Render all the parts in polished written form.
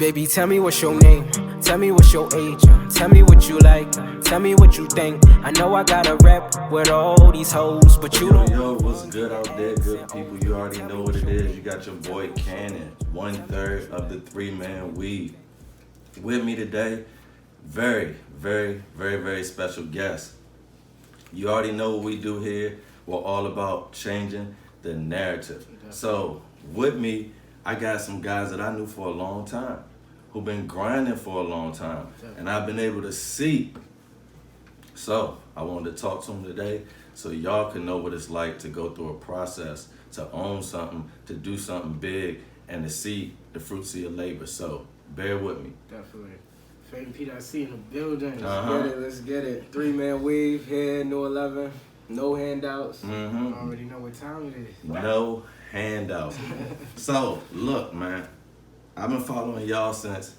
Baby, tell me what's your name, tell me what's your age, tell me what you like, tell me what you think. I know I got a rep with all these hoes, but you don't. Yo, what's good out there, good people? You already know what it is. You got your boy Cannon, 1/3 of the 3-man weave. With me today, very special guest. You already know what we do here. We're all about changing the narrative. So with me, I got some guys that I knew for a long time, who've been grinding for a long time, and I've been able to see. So I wanted to talk to them today so y'all can know what it's like to go through a process, to own something, to do something big, and to see the fruits of your labor. So bear with me. Definitely. Fame PdotC in the building. Let's get it. 3-man weave here, New 11. No handouts. You already know what time it is. No handouts. So look, man, I've been following y'all since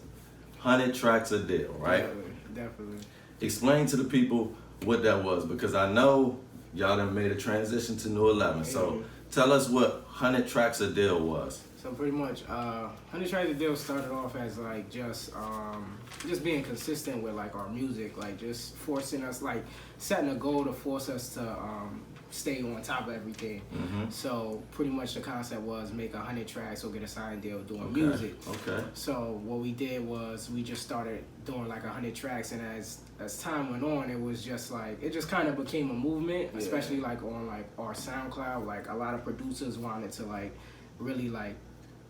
100 Tracks a Deal, right? Definitely. Explain to the people what that was, because I know y'all done made a transition to New 11. So tell us what 100 Tracks a Deal was. So pretty much, 100 Tracks a Deal started off as like just being consistent with like our music, like just forcing us, like setting a goal to force us to stay on top of everything. So pretty much the concept was make 100 tracks or get a signed deal doing music. Okay. So what we did was we just started doing like 100 tracks, and as time went on, it was just like it just kind of became a movement, especially like on like our SoundCloud. Like a lot of producers wanted to like really like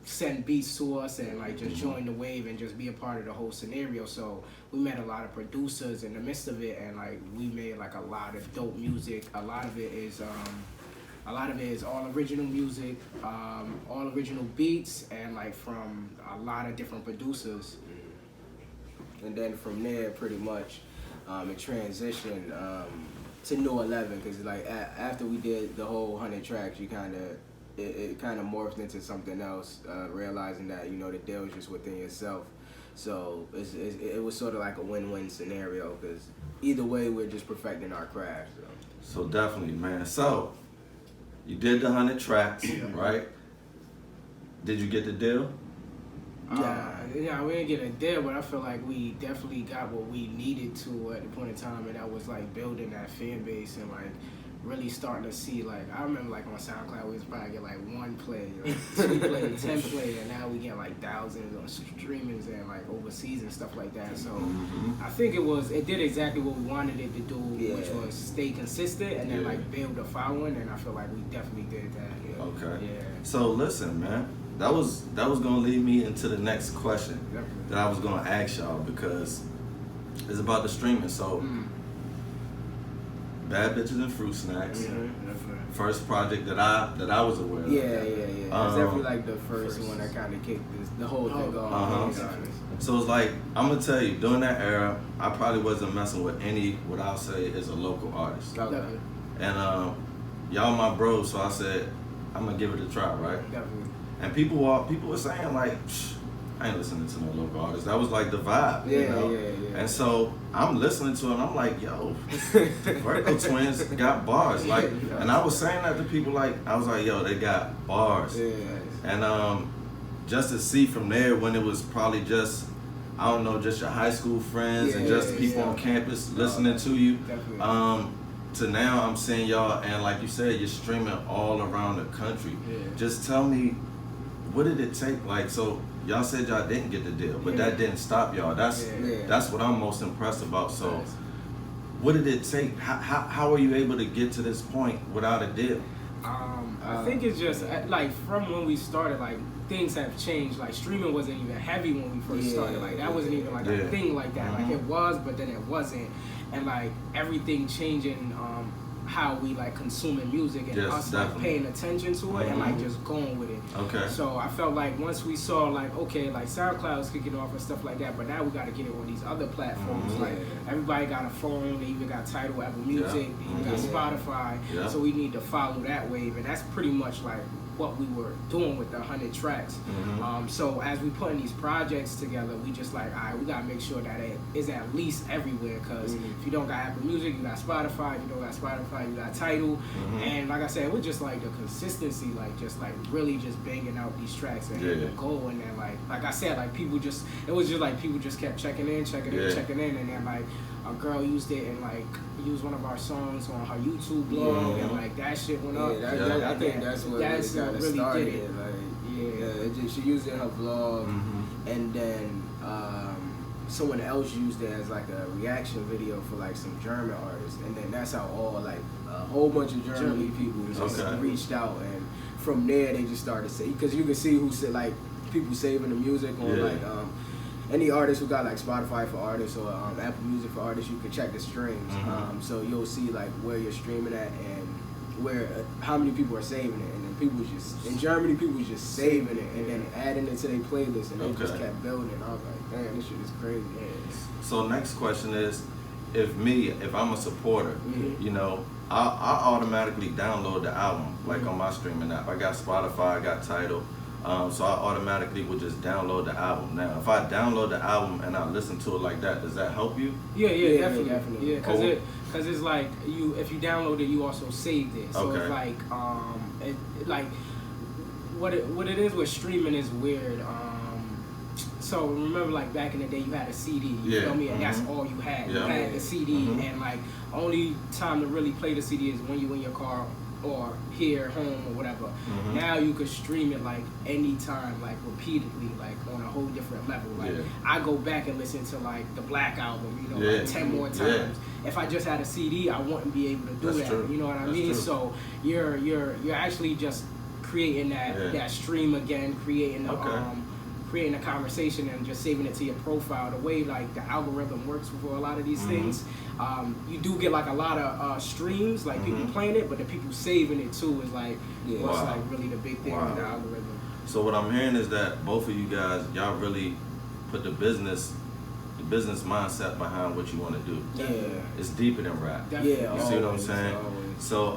send beats to us and like just join the wave and just be a part of the whole scenario. So we met a lot of producers in the midst of it, and like we made like a lot of dope music. A lot of it is all original music, all original beats, and like from a lot of different producers. And then from there, pretty much, it transitioned to New 11, because like after we did the whole 100 tracks, you it kind of morphed into something else, realizing that, you know, the deal is just within yourself. So it was sort of like a win-win scenario, because either way, we're just perfecting our craft. So definitely, man. So you did the 100 tracks, right? Did you get the deal? Yeah, we didn't get a deal, but I feel like we definitely got what we needed to at the point in time, and that was like building that fan base and like really starting to see, like, I remember like on SoundCloud we was probably get like 1 play, like 2 play, 10 play, and now we get like thousands on streamings and like overseas and stuff like that. So I think it did exactly what we wanted it to do, which was stay consistent and then like build a following, and I feel like we definitely did that. Okay. Yeah. So listen, man, that was gonna lead me into the next question that I was gonna ask y'all, because it's about the streaming. So Bad Bitches and Fruit Snacks. First project that I was aware of. Yeah. It's definitely like the first one that kind of kicked the whole thing off. So it's like, I'm gonna tell you, during that era, I probably wasn't messing with what I'll say is a local artist. Okay. And y'all my bros, so I said I'm gonna give it a try, right? Definitely. And people were saying like, I ain't listening to no local artists. That was like the vibe, you know? Yeah. And so I'm listening to it, and I'm like, yo, Virgo Twins got bars. Like, and I was saying that to people, like, I was like, yo, they got bars. Yeah. And just to see from there, when it was probably just, I don't know, just your high school friends and just people on campus listening to you, to now I'm seeing y'all, and like you said, you're streaming all around the country. Just tell me, what did it take? Like, so y'all said y'all didn't get the deal, but that didn't stop y'all. That's what I'm most impressed about. So what did it take? How were you able to get to this point without a deal? I think it's just like from when we started, like things have changed. Like streaming wasn't even heavy when we first started. Like that wasn't even like a thing like that. Like it was, but then it wasn't. And like everything changing, how we like consuming music and us like paying attention to it and like just going with it. Okay. So I felt like once we saw like, okay, like SoundCloud's kicking off and stuff like that, but now we got to get it on these other platforms. Like everybody got a phone, they even got Tidal, Apple Music, they even got Spotify. So we need to follow that wave, and that's pretty much like what we were doing with the 100 tracks. So as we putting these projects together, we just like, all right, we gotta make sure that it is at least everywhere, because if you don't got Apple Music, you got Spotify. If you don't got Spotify, you got Tidal. And like I said, it was just like the consistency, like just like really just banging out these tracks and hitting the goal. And then like I said, like people just, it was just like people just kept checking in, and then like a girl used it and like used one of our songs on her YouTube blog, and like that shit went up. I think that's what really started. Did it. Like, she used it in her vlog, and then someone else used it as like a reaction video for like some German artists, and then that's how all like a whole bunch of German people just reached out, and from there they just started saying, because you can see who said like people saving the music on like any artist who got like Spotify for artists or Apple Music for artists, you can check the streams. So you'll see like where you're streaming at and where how many people are saving it, and then people just in Germany people was just saving it and then adding it to their playlist, and they just kept building. I was like, damn, this shit is crazy. So next question is, if I'm a supporter, you know, I automatically download the album like on my streaming app. I got Spotify, I got Tidal. So I automatically would just download the album. Now, if I download the album and I listen to it like that, does that help you? Yeah, definitely. Yeah, because it's like if you download it, you also saved it. So it's like what it is with streaming is weird. So remember, like back in the day, you had a CD. You feel me? And that's all you had. You had the CD, and like only time to really play the CD is when you in your car or here, home, or whatever. Now you could stream it like anytime, like repeatedly, like on a whole different level. Like I go back and listen to like the Black Album, you know, like 10 more times. If I just had a CD, I wouldn't be able to do that. True. You know what I mean? True. So you're actually just creating that stream again, creating the conversation and just saving it to your profile. The way like the algorithm works for a lot of these things, you do get like a lot of streams, like people playing it, but the people saving it too is like what's like really the big thing with the algorithm. So what I'm hearing is that both of you guys, y'all really put the business mindset behind what you want to do. It's deeper than rap. You see what I'm saying? So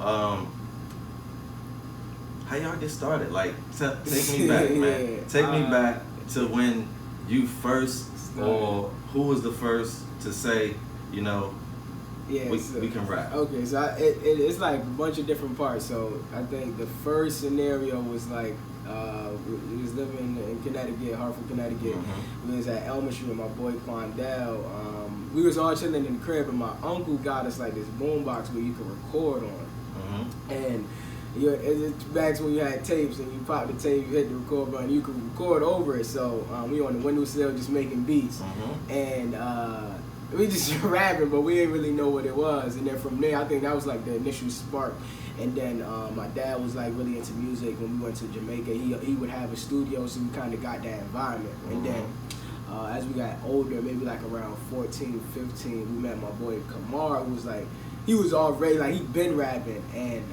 how y'all get started? Like take me back, man. Take me back to when you first, or who was the first to say, you know, we can rap. Okay, so it's like a bunch of different parts. So I think the first scenario was like, we was living in Connecticut, Hartford, Connecticut. We was at Elmer Street with my boy Quandell. We was all chilling in the crib, and my uncle got us like this boombox where you could record on. And it's back when you had tapes and you pop the tape, you hit the record button, you could record over it. So we on the windowsill just making beats, and we just rapping, but we didn't really know what it was. And then from there, I think that was like the initial spark. And then my dad was like really into music. When we went to Jamaica, he would have a studio, so we kind of got that environment. And then as we got older, maybe like around 14, 15, we met my boy Kamar, who was like, he was already like, he'd been rapping, and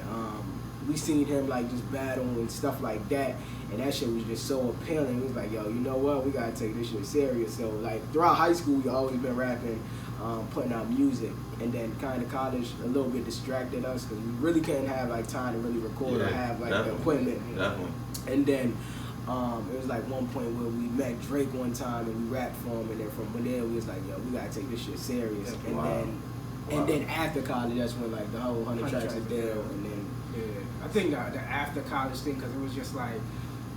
we seen him like just battle and stuff like that, and that shit was just so appealing. We was like, yo, you know what, we gotta take this shit serious. So like throughout high school, we always been rapping, putting out music, and then kind of college a little bit distracted us because we really couldn't have like time to really record or have like the equipment. And then it was like one point where we met Drake one time and we rapped for him, and then from there we was like, yo, we gotta take this shit serious. And then after college, that's when like the whole 100 tracks is there, and then I think the after college thing, because it was just like,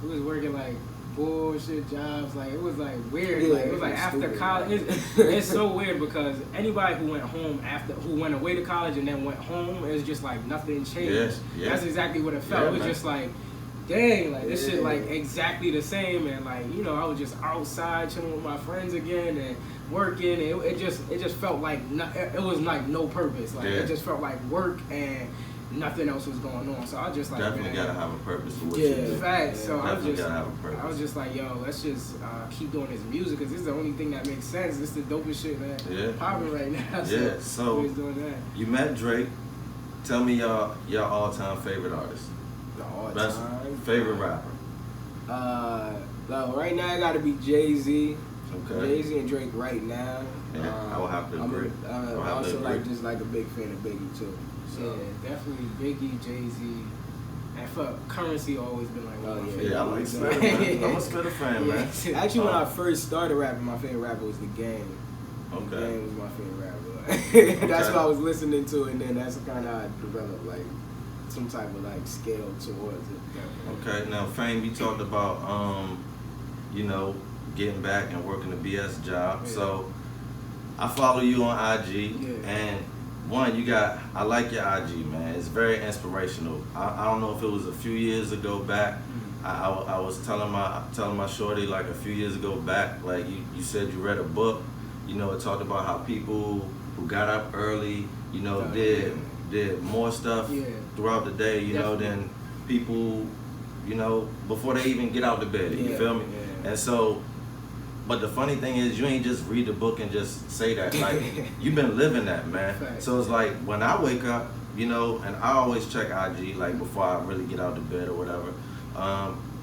we was working like bullshit jobs, like it was like weird, like it was like after college, it's so weird because anybody who went home who went away to college and then went home, it's just like nothing changed. That's exactly what it felt. It was just like, dang, like this shit like exactly the same, and like, you know, I was just outside chilling with my friends again and working. It just felt like it was like no purpose. Like it just felt like work and nothing else was going on. So I was just like, definitely gotta have a purpose for what you do. Facts. So I was just like, yo, let's just keep doing this music because this is the only thing that makes sense. This is the dopest shit that popping right now. So doing that. You met Drake. Tell me y'all all-time favorite artists. Best favorite rapper. Right now I gotta be Jay-Z. Okay. Jay-Z and Drake right now. I will have to agree. I'm also like just like a big fan of Biggie too. So. Yeah, definitely Biggie, Jay-Z, And for currency, always been like, Oh, yeah. Yeah, I like Spitter, man. I'm a Spitter fan, man. Actually, when I first started rapping, my favorite rapper was The Game. Okay. The Game was my favorite rapper. That's Okay. what I was listening to, and then that's kind of how I developed like some type of like scale towards it. Okay, now Fame, you talked about you know, getting back and working the BS job. Yeah. So I follow you on IG, Yeah. and I like your IG, man. It's very inspirational. I don't know if it was a few years ago back. I was telling my shorty like a few years ago back, like you said you read a book, you know, it talked about how people who got up early, you know, did more stuff Yeah. throughout the day, you know, Definitely. than people, you know, before they even get out of bed. You Yeah, feel me? yeah. And so, but the funny thing is, you ain't just read the book and just say that. Like, you've been living that, man. Facts. So it's like when I wake up, you know, and I always check IG like before I really get out of bed or whatever.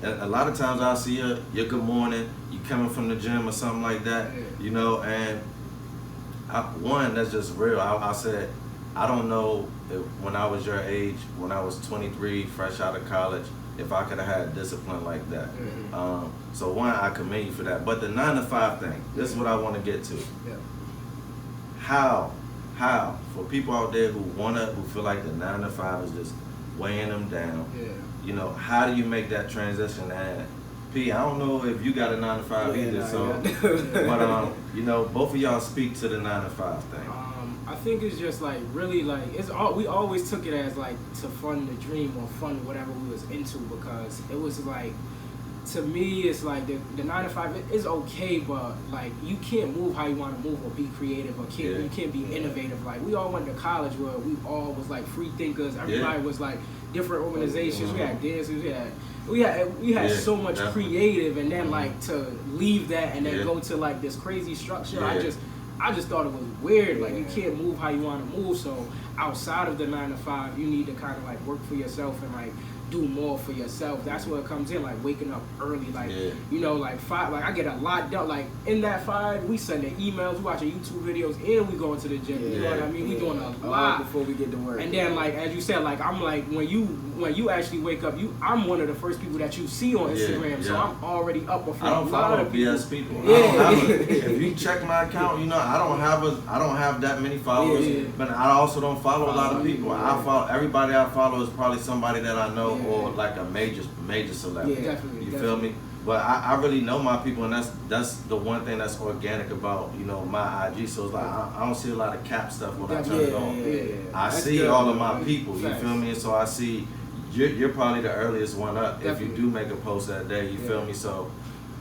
And a lot of times I'll see your good morning, you coming from the gym or something like that, Yeah. you know, and that's just real. I said, I don't know if when I was your age, when I was 23, fresh out of college, if I could have had discipline like that. Mhm. So one, I commend you for that. But the 9 to 5 thing, this is what I want to get to. Yeah. How, for people out there who feel like the 9 to 5 is just weighing them down, Yeah. you know, how do you make that transition? And P, I don't know if you got a 9 to 5 Yeah, either, nah, so, yeah. but you know, both of y'all speak to the 9 to 5 thing. I think it's just like really like we always took it as like to fund the dream or fund whatever we was into, because it was like, to me it's like the 9 to 5 is okay, but like you can't move how you want to move or be creative or you can't be innovative. Like we all went to college where we all was like free thinkers. Everybody was like different organizations. We had dances. We had so much creative, and then like to leave that and then go to like this crazy structure. I just thought it was weird. Like you can't move how you want to move. So outside of the 9 to 5, you need to kind of like work for yourself and like do more for yourself. That's where it comes in, like waking up early, like you know, like 5, like I get a lot done. Like in that 5, we sending emails, we watching YouTube videos, and we going to the gym. You know what I mean? We doing a lot before we get to work. And then like as you said, like I'm like when you actually wake up, I'm one of the first people that you see on Instagram. So I'm already up before I don't a lot follow of people. BS people. Yeah. If you check my account, you know I don't have that many followers, but I also don't follow a lot of people. I follow everybody I follow is probably somebody that I know or like a major celebrity. Yeah, definitely. You feel me? But I really know my people, and that's the one thing that's organic about, you know, my IG. So it's like I don't see a lot of cap stuff when I turn it on. I see all of my people. You feel me? And so I see you're probably the earliest one up if you do make a post that day. You feel me? So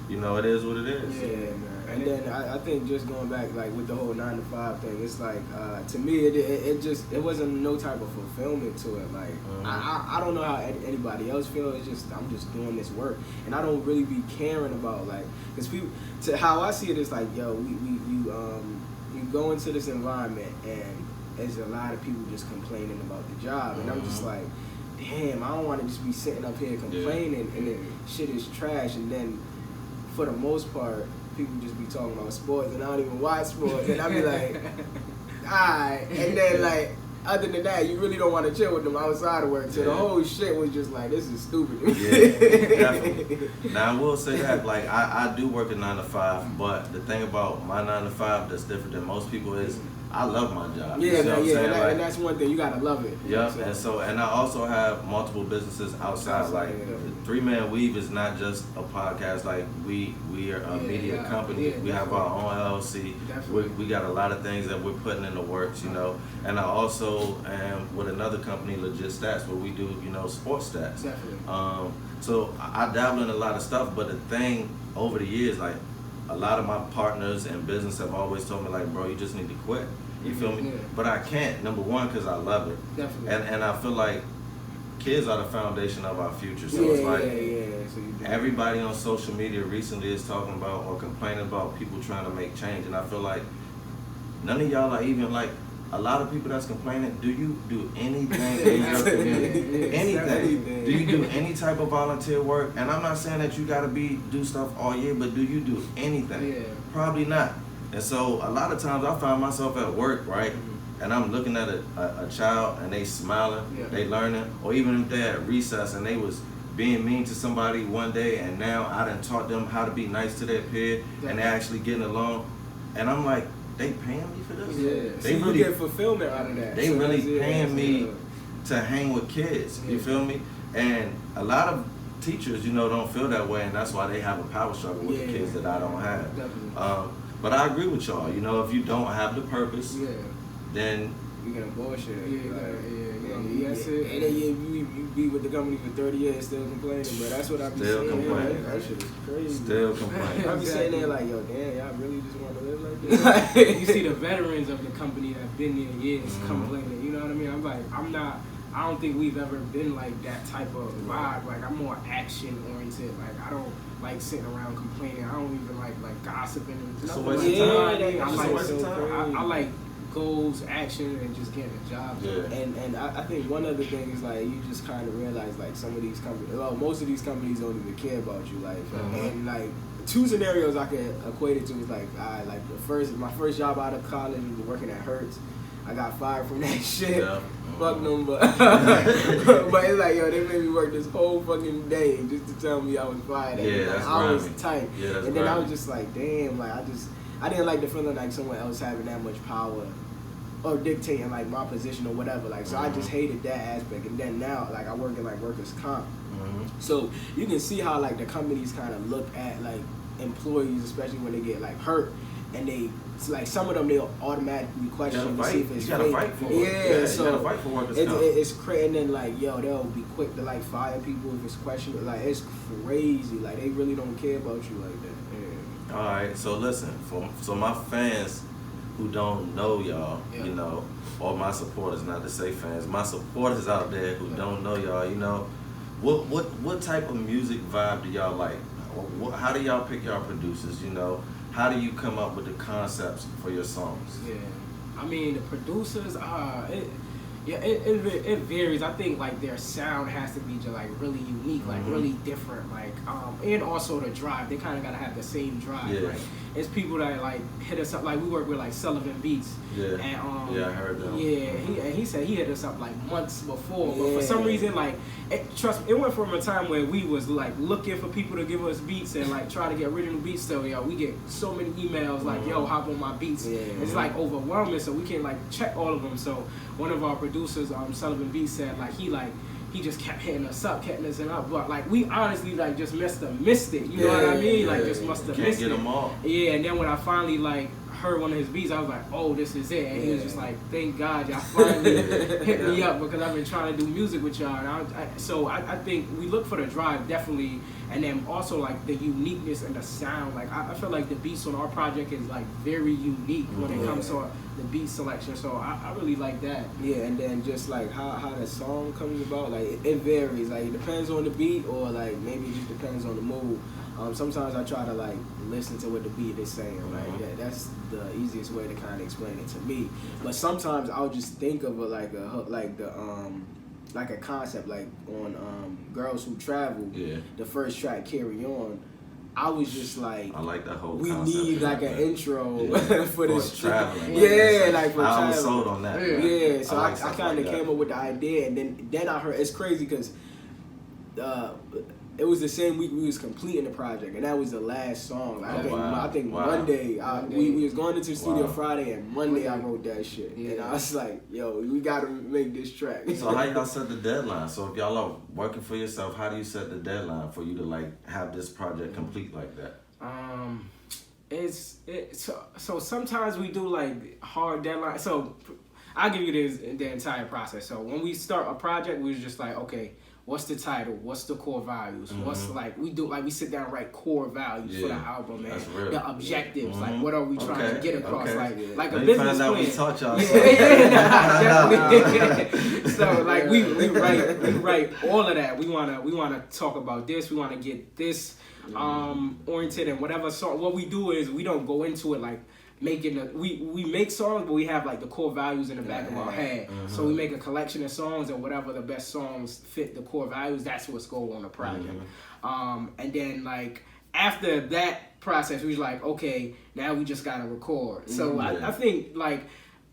you know it is what it is. Yeah, man. And then I think just going back like with the whole 9 to 5 thing, it's like to me it wasn't no type of fulfillment to it. Like I don't know how anybody else feels. It's just I'm just doing this work, and I don't really be caring about like, because people, to how I see it is like, yo, you go into this environment and there's a lot of people just complaining about the job, and I'm just like, damn, I don't want to just be sitting up here complaining and then shit is trash, and then for the most part people just be talking about sports and I don't even watch sports, and I be like, alright, and then like other than that you really don't want to chill with them outside of work, so the whole shit was just like, this is stupid. Definitely. Now I will say that like I do work a 9 to 5, but the thing about my 9 to 5 that's different than most people is I love my job. Yeah, you know what I'm saying? and that's one thing, you gotta love it. Yeah, and I also have multiple businesses outside. Like the 3 Man Weave is not just a podcast. Like we are a media company. We have our own LLC. We got a lot of things that we're putting in the works, you know. And I also am with another company, Legit Stats, where we do, you know, sports stats. Definitely. So I dabble in a lot of stuff, but the thing over the years, like a lot of my partners in business have always told me, like, bro, you just need to quit. You feel me? Yeah. But I can't, number one, because I love it. Definitely. And I feel like kids are the foundation of our future. So it's like So everybody on social media recently is talking about or complaining about people trying to make change. And I feel like none of y'all are even like, a lot of people that's complaining, do you do anything in your community? Anything. Do you do any type of volunteer work? And I'm not saying that you gotta do stuff all year, but do you do anything? Yeah. Probably not. And so a lot of times I find myself at work, right? and I'm looking at a child and they smiling, they learning, or even if they're at recess and they was being mean to somebody one day and now I done taught them how to be nice to their peer and they're actually getting along, and I'm like, they paying me for this? Yeah, They so really you get fulfillment out of that. They so really that's paying me to hang with kids. You feel me? And a lot of teachers, you know, don't feel that way, and that's why they have a power struggle with the kids that I don't have. But I agree with y'all. You know, if you don't have the purpose, then you gonna bullshit. Yes, and then you be with the company for 30 years still complaining, but that's what I be Still saying. complaining. That shit is crazy. Still complaining. I be saying there like, yo, damn, y'all really just want to live like this? You see the veterans of the company that have been there years complaining. You know what I mean? I'm like, I don't think we've ever been like that type of vibe. Like, I'm more action oriented. Like, I don't like sitting around complaining. I don't even like gossiping and It's a nothing waste like of that. time. I'm It's a waste of time. I like goals, action, and just getting a job. And I think one other thing is like you just kind of realize like some of these companies, well, most of these companies don't even care about you. Like and like two scenarios I can equate it to is like my first job out of college was working at Hertz. I got fired from that shit. Fuck them, but but it's like, yo, they made me work this whole fucking day just to tell me I was fired. That's I was grimy. tight. That's and then I grimy. was just like, damn, like I didn't like the feeling like someone else having that much power or dictating like my position or whatever. Like, so I just hated that aspect. And then now, like, I work in like workers' comp. So you can see how like the companies kind of look at like employees, especially when they get like hurt, and it's like some of them they'll automatically question to see if it's you gotta fake. fight for it. Yeah, so you gotta fight for workers' comp. it's crazy. And then like, yo, they'll be quick to like fire people if it's questionable. Like, it's crazy. Like, they really don't care about you like that. Yeah. All right, so listen, so my fans who don't know y'all, you know, or my supporters, not to say fans, my supporters out there who don't know y'all, you know, what type of music vibe do y'all like? How do y'all pick y'all producers? You know, how do you come up with the concepts for your songs? Yeah, I mean the producers, it varies. I think like their sound has to be just like really unique, like really different, like and also the drive. They kind of gotta have the same drive. Yeah. Like, it's people that like hit us up. Like, we work with like Sullivan Beats. Yeah. And Yeah, I heard them. Yeah, he said he hit us up like months before, but for some reason, like, trust me, it went from a time where we was like looking for people to give us beats and like try to get original beats. So yo, we get so many emails like, yo, hop on my beats. It's like overwhelming, so we can't like check all of them. So one of our producers, Sullivan Beats, said like he just kept hitting us up, but like we honestly like just missed it. You know what I mean? Like, just must have missed it. Can't get them all. Yeah, and then when I finally like heard one of his beats, I was like, oh, this is it. And he was just like, thank God y'all finally hit me up, because I've been trying to do music with y'all. And so I think we look for the drive, definitely, and then also like the uniqueness and the sound. Like, I feel like the beats on our project is like very unique when it comes to the beat selection. So I really like that. Yeah, and then just like how the song comes about, like it varies. Like, it depends on the beat, or like maybe it just depends on the mood. Sometimes I try to like listen to what the beat is saying. Like that's the easiest way to kind of explain it to me. But sometimes I'll just think of like a concept, like on Girls Who Travel. Yeah. The first track, Carry On. I was just like, I like that whole we concept. need like an intro for this traveling. Yeah, like for I was traveling. sold on that. Yeah, so I like stuff kind of like that. came up with the idea, and then I heard, it's crazy because it was the same week we was completing the project, and that was the last song. I think Monday, we was going into the studio Friday, and Monday I wrote that shit. And I was like, yo, we gotta make this track. So how y'all set the deadline? So if y'all are working for yourself, how do you set the deadline for you to like have this project complete like that? So sometimes we do like hard deadlines. So I'll give you the entire process. So when we start a project, we was just like, okay, what's the title? What's the core values? What's like we sit down and write core values for the album, and the objectives. Like, what are we trying to get across? Like a business plan. We taught y'all. Definitely. So like we write all of that. We wanna talk about this. We wanna get this oriented, and whatever song. What we do is we don't go into it like we make songs, but we have like the core values in the back of our head. So we make a collection of songs, and whatever the best songs fit the core values, that's what's going on the project. And then like after that process, we was like, okay, now we just gotta record. So I think like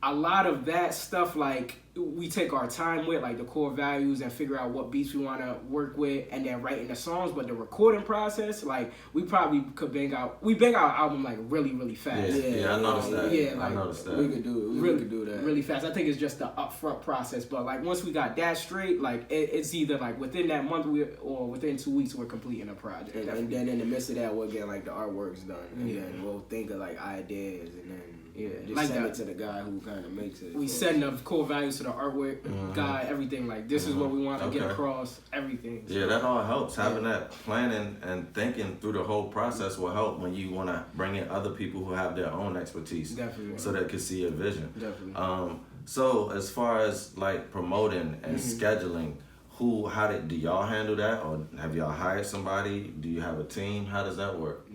a lot of that stuff, like, we take our time with, like, the core values and figure out what beats we want to work with and then writing the songs. But the recording process, like, we probably could bang out our album, like, really, really fast. Yeah, I noticed that. Yeah, like, I noticed that. We could do that really fast. I think it's just the upfront process. But, like, once we got that straight, like, it's either, like, within that month or within 2 weeks, we're completing a project. and then in the midst of that, we'll get, like, the artworks done. And then we'll think of, like, ideas and then just like send that. it to the guy who kind of makes it. We send the core values to the artwork guy, everything. Like, this is what we want to get Okay. across, everything. Yeah, that all helps. Having that planning and thinking through the whole process will help when you want to bring in other people who have their own expertise. Definitely. So they can see your vision. Definitely. So as far as like promoting and scheduling, do y'all handle that, or have y'all hired somebody? Do you have a team? How does that work?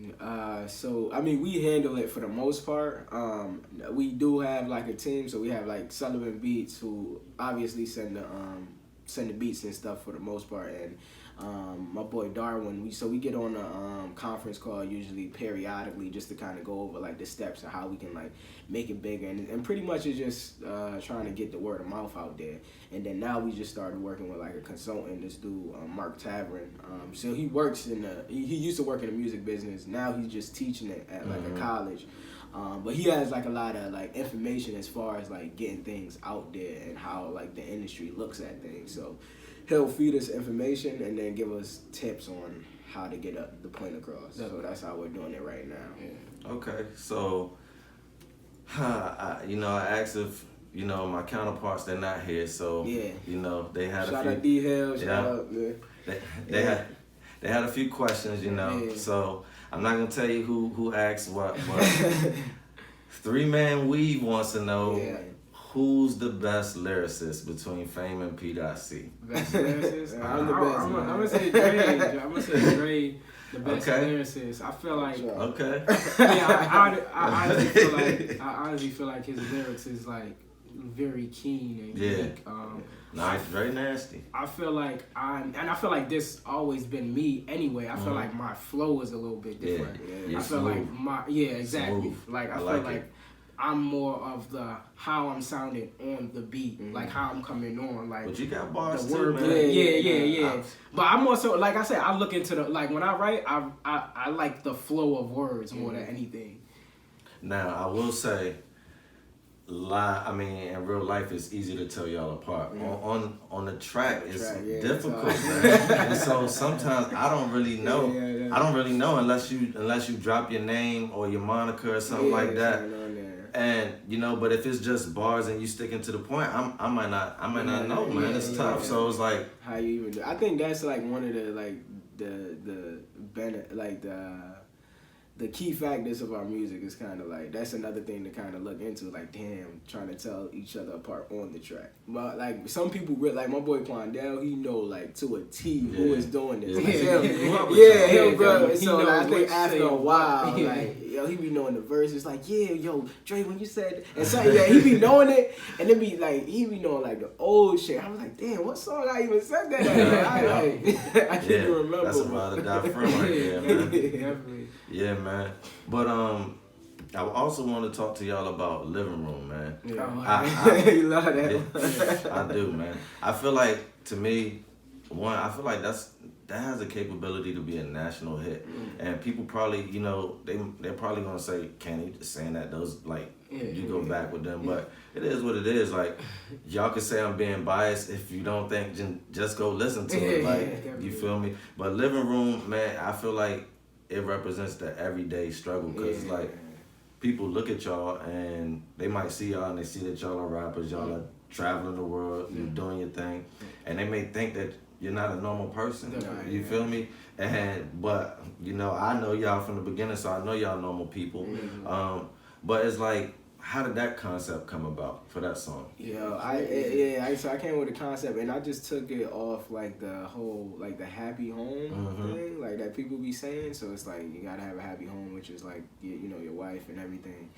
So I mean, we handle it for the most part. We do have like a team, so we have like Sullivan Beats, who obviously send the beats and stuff for the most part, and my boy Darwin. We get on a conference call usually periodically just to kind of go over like the steps of how we can like make it bigger, and pretty much it's just trying to get the word of mouth out there. And then now we just started working with like a consultant, this dude Mark Tavern. So he works he used to work in the music business. Now he's just teaching it at like a college. But he has like a lot of like information as far as like getting things out there and how like the industry looks at things. So he'll feed us information and then give us tips on how to get the point across. So that's how we're doing it right now. Yeah. Okay, so I asked if my counterparts, they're not here, so they had Shout a out few. D Hill. Shout out. They had a few questions, So I'm not gonna tell you who asked what, but 3-Man Weave wants to know who's the best lyricist between Fame and PdotC. Best lyricist? I'm the best. I'm gonna say Dre. I'm gonna say Dre, the best lyricist. I feel like I honestly feel like his lyrics is like very keen and unique. Nice, very nasty. I feel like I feel like this always been me anyway. I feel like my flow is a little bit different. Yeah, I feel like exactly. Smooth. Like I feel like I'm more of the how I'm sounding on the beat, like how I'm coming on, like. But you got bars the too, word, man. Yeah. But I'm also, like I said, I look into when I write, I like the flow of words more than anything. Now I will say, in real life, it's easy to tell y'all apart. On the track, it's difficult, man. And so sometimes I don't really know. I don't really know unless you drop your name or your moniker or something like that. And but if it's just bars and you sticking to the point, I might not know, man. It's tough. So it's like how you even do. I think that's like one of the key factors of our music is kind of like, that's another thing to kind of look into, like, damn, trying to tell each other apart on the track. But like some people, like my boy Quandell, he know like to a T who is doing this. He'll grow. So like, I think after a while, like, he be knowing the verses, like, Dre, when you said, and so he be knowing it, and then be like, he be knowing like the old shit. I was like, damn, what song I even said that at? I can't even remember. That's about to die from right there, man. Definitely. Yeah, man. But I also want to talk to y'all about living room, man. You love that. I do, man. I feel like, to me, I feel like that has a capability to be a national hit, and people probably, they're probably gonna say, "Kenny just saying that those you go back with them," but it is what it is. Like, y'all can say I'm being biased if you don't think, just go listen to it. Like, you feel me? But living room, man, I feel like it represents the everyday struggle, because like people look at y'all and they might see y'all and they see that y'all are rappers, y'all are traveling the world, you're doing your thing, and they may think that you're not a normal person. You feel me? But I know y'all from the beginning, so I know y'all normal people. But it's like, how did that concept come about for that song? So I came with the concept, and I just took it off like the whole like the happy home thing, like that people be saying. So it's like you gotta have a happy home, which is like your wife and everything.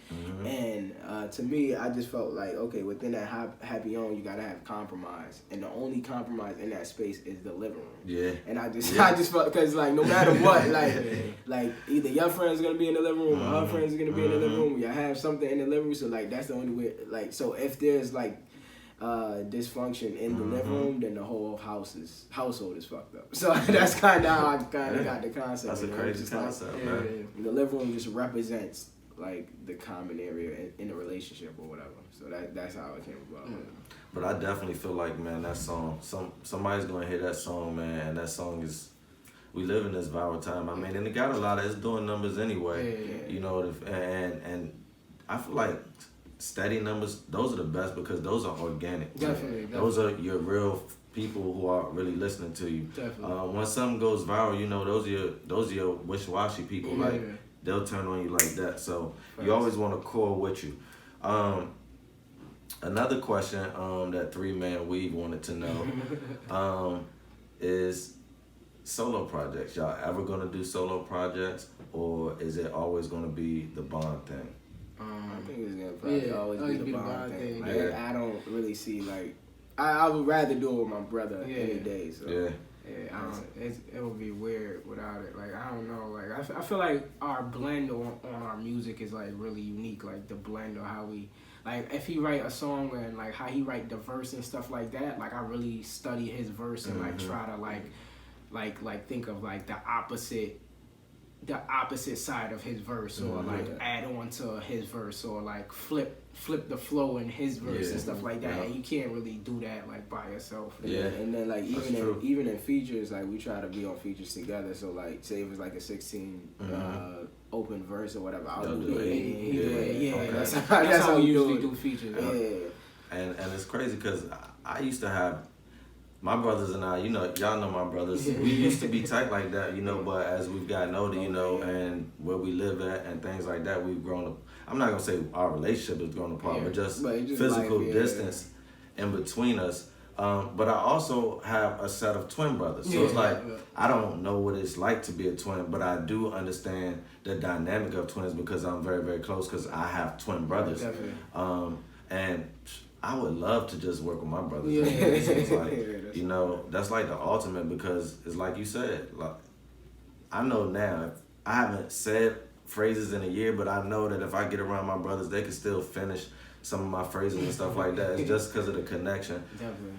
And to me, I just felt like, okay, within that happy home, you gotta have compromise, and the only compromise in that space is the living room. Yeah. And I just felt, because like no matter what, like either your friends are gonna be in the living room or her friends are gonna be in the living room. You have something in the living room. So like that's the only way. Like so if there's like dysfunction in the living room, then the whole household is fucked up. So that's kind of how I kind of got the concept. That's a crazy concept, like, man. The living room just represents like the common area in a relationship or whatever. So that's how it came about. But I definitely feel like, man, that song, somebody's gonna hear that song, man, and that song is. We live in this viral time. I mean, and it got a lot of, it's doing numbers anyway. You know, and I feel like steady numbers, those are the best because those are organic. Definitely. Those are your real people who are really listening to you. Definitely. When something goes viral, you know, those are your wishy-washy people. Like, they'll turn on you like that. So you always want a core with you. Another question that 3-Man Weave wanted to know is solo projects. Y'all ever gonna do solo projects, or is it always gonna be the bond thing? I think it's gonna probably always be the bond thing. Like, Yeah. I don't really see like I would rather do it with my brother any day. So. Yeah. It would be weird without it. Like, I don't know. Like, I feel like our blend on our music is like really unique. Like the blend of how we, like, if he write a song and like how he write the verse and stuff like that. Like, I really study his verse and like try to like think of like the opposite side of his verse, or like add on to his verse, or like flip the flow in his verse and stuff like that. And you can't really do that like by yourself. And then like even in features, like we try to be on features together. So like say it was like a 16 open verse or whatever, I'll do 8. That's how we usually do features. And it's crazy because I used to have my brothers and I, you know, y'all know my brothers. We used to be tight like that, you know, but as we've gotten older, you know, and where we live at and things like that, we've grown up. I'm not going to say our relationship has grown apart, but just physical distance in between us. But I also have a set of twin brothers. So it's like, I don't know what it's like to be a twin, but I do understand the dynamic of twins because I'm very, very close because I have twin brothers. And I would love to just work with my brothers. It's like, you know, that's like the ultimate because it's like you said, like, I know now, I haven't said phrases in a year, but I know that if I get around my brothers, they can still finish some of my phrases and stuff like that. It's just because of the connection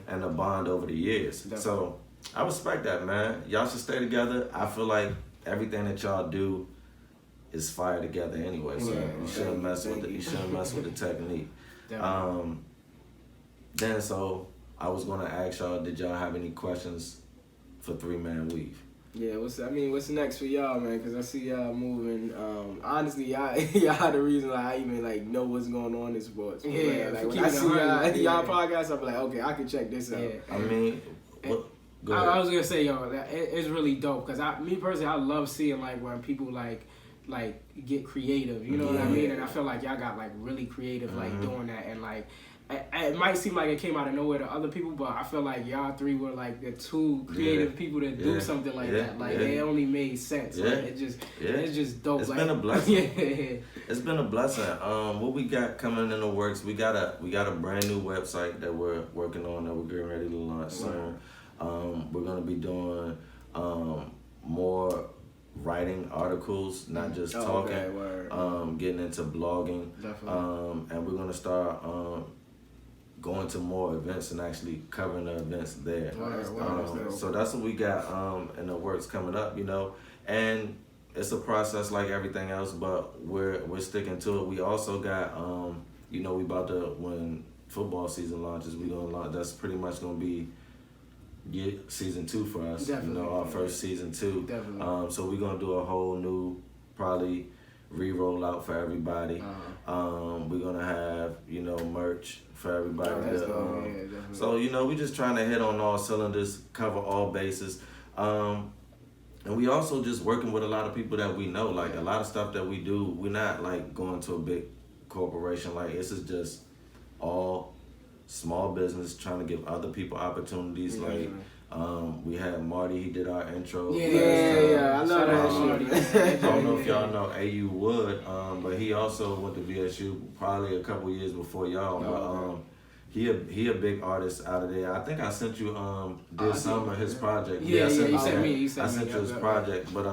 and the bond over the years. So I respect that, man. Y'all should stay together. I feel like everything that y'all do is fire together anyway. So you shouldn't mess with it. You shouldn't mess with the technique. Then so I was gonna ask y'all, did y'all have any questions for 3-Man Weave? Yeah, what's next for y'all, man? Because I see y'all moving. Honestly, y'all the reason I even like know what's going on in sports. Yeah, like when I see y'all podcast, I'm like, okay, I can check this out. I mean, go ahead. I was gonna say, yo, it's really dope because me personally, I love seeing like when people like get creative. You know what I mean? And I feel like y'all got like really creative like doing that, and like. It might seem like it came out of nowhere to other people, but I feel like y'all three were like the two creative people to do something like that. Like it only made sense. Like it's just dope. It's like, been a blessing. It's been a blessing. What we got coming in the works? We got a brand new website that we're working on that we're getting ready to launch soon. We're gonna be doing more writing articles, not just talking. Getting into blogging. And we're gonna start going to more events and actually covering the events there. So that's what we got in the works coming up, you know. And it's a process like everything else, but we're sticking to it. We also got, you know, we about to, when football season launches, we gonna launch. That's pretty much gonna be season 2 for us. You know, our first season 2. So we're gonna do a whole new, probably re-roll out for everybody. We're gonna have, you know, merch for everybody. So, you know, we just trying to hit on all cylinders, cover all bases. And we also just working with a lot of people that we know. Like a lot of stuff that we do, we're not like going to a big corporation. Like this is just all small business trying to give other people opportunities. Like we had Marty, he did our intro. I know that shit. I don't know if y'all know A.U. Wood, but he also went to VSU probably a couple years before y'all. But he a big artist out of there. I think I sent you some of his project. I sent you his project. But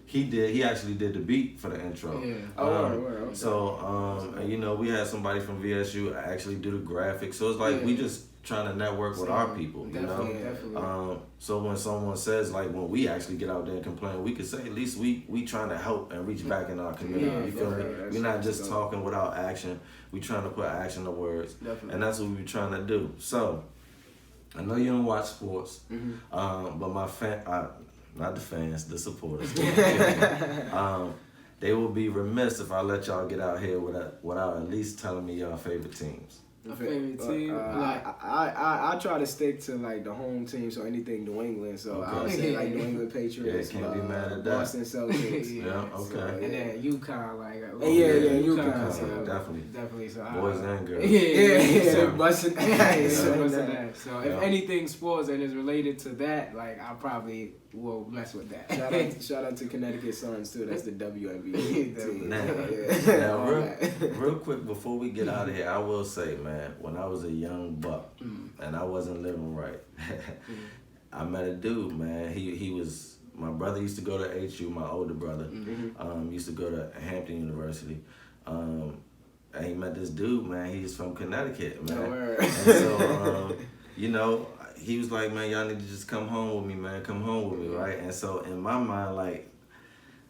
He actually did the beat for the intro. Yeah. Okay. So and, you know, we had somebody from VSU actually do the graphics. So it's like we just trying to network with our people, you know. Definitely. So when someone says, like, when we actually get out there and complain, we could say at least we trying to help and reach back in our community. Yeah, you feel me? definitely. We're not just talking without action. We trying to put action to words, Definitely. and that's what we trying to do. So I know you don't watch sports, but my not the fans, the supporters. They will be remiss if I let y'all get out here without at least telling me y'all favorite teams. My favorite team. I try to stick to like the home team, so anything New England. So I would say like New England Patriots, Yeah, can't be mad at that. Boston Celtics. Yeah, okay. So, And then UConn, like UConn. So Definitely. So Boys and girls. Yeah, busting So if anything sports and is related to that, like I probably will mess with that. Shout out to Connecticut Suns too. That's the WNBA team. Now, real quick before we get out of here, I will say, man, when I was a young buck and I wasn't living right, I met a dude, man. He was, my brother used to go to HU, my older brother, used to go to Hampton University. And he met this dude, man. He's from Connecticut, man. And so, you know, he was like, man, y'all need to just come home with me, man. Come home with me, right? And so in my mind, like,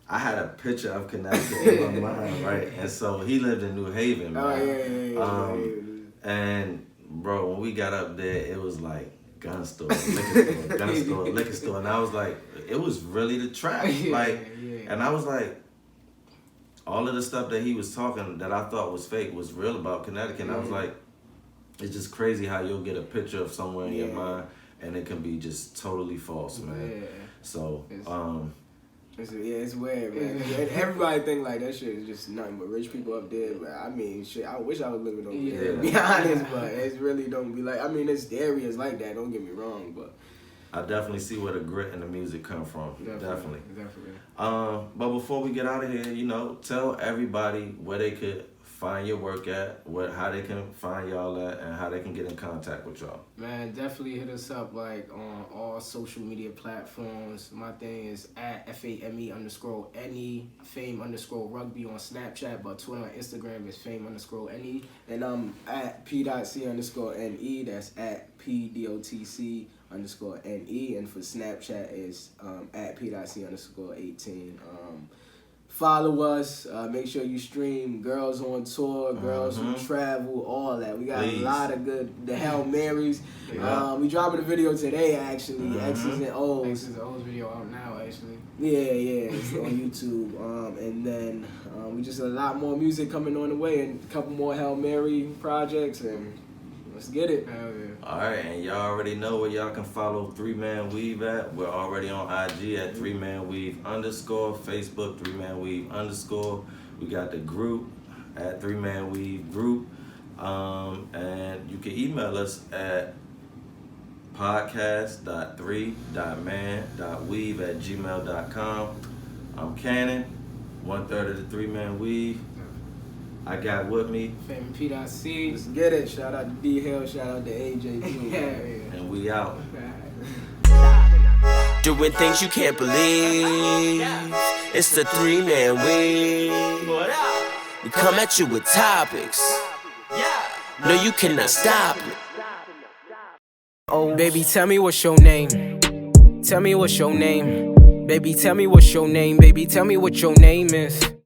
I had a picture of Connecticut in my mind, right? And so he lived in New Haven, man. And bro, when we got up there, it was like gun store, liquor store, and I was like, it was really the trap, like, and I was like, all of the stuff that he was talking that I thought was fake was real about Connecticut. And I was like, it's just crazy how you'll get a picture of somewhere in your mind and it can be just totally false, man. So, it's weird, man. Everybody think like that shit is just nothing but rich people up there. But I mean, shit, I wish I was living over there, to be honest. But it really don't be like. I mean, there's areas like that. Don't get me wrong, but I definitely see where the grit and the music come from. Definitely. Definitely. But before we get out of here, you know, tell everybody where they could find your work at, how they can find y'all at, and how they can get in contact with y'all. Man, definitely hit us up like on all social media platforms. My thing is at FAME_NE, Fame_Rugby on Snapchat, but Twitter and Instagram is Fame_NE. And I'm at PdotC_NE. That's at PdotC_NE. And for Snapchat is at PdotC_18. Follow us. Make sure you stream Girls on Tour, Girls Who Travel, all that. We got a lot of the Hail Marys. We dropping a video today, actually. X's and O's. X's and O's video out now, actually. Yeah, it's on YouTube. And then we just a lot more music coming on the way, and a couple more Hail Mary projects, and let's get it. Hell yeah. All right, and y'all already know where y'all can follow 3Man Weave at. We're already on IG at 3Man Weave _, Facebook 3Man Weave _. We got the group at 3Man Weave group. And you can email us at podcast.3.man.weave@gmail.com. I'm Cannon, 1/3 of the 3Man Weave. I got with me. Fame PdotC. Let's get it. Shout out to D Hill. Shout out to AJ too. And we out. Doing things you can't believe. It's the 3-Man Weave. We come at you with topics. No, you cannot stop it. Oh, baby, tell me what's your name. Tell me what's your name. Baby, tell me what's your name. Baby, tell me what your name is.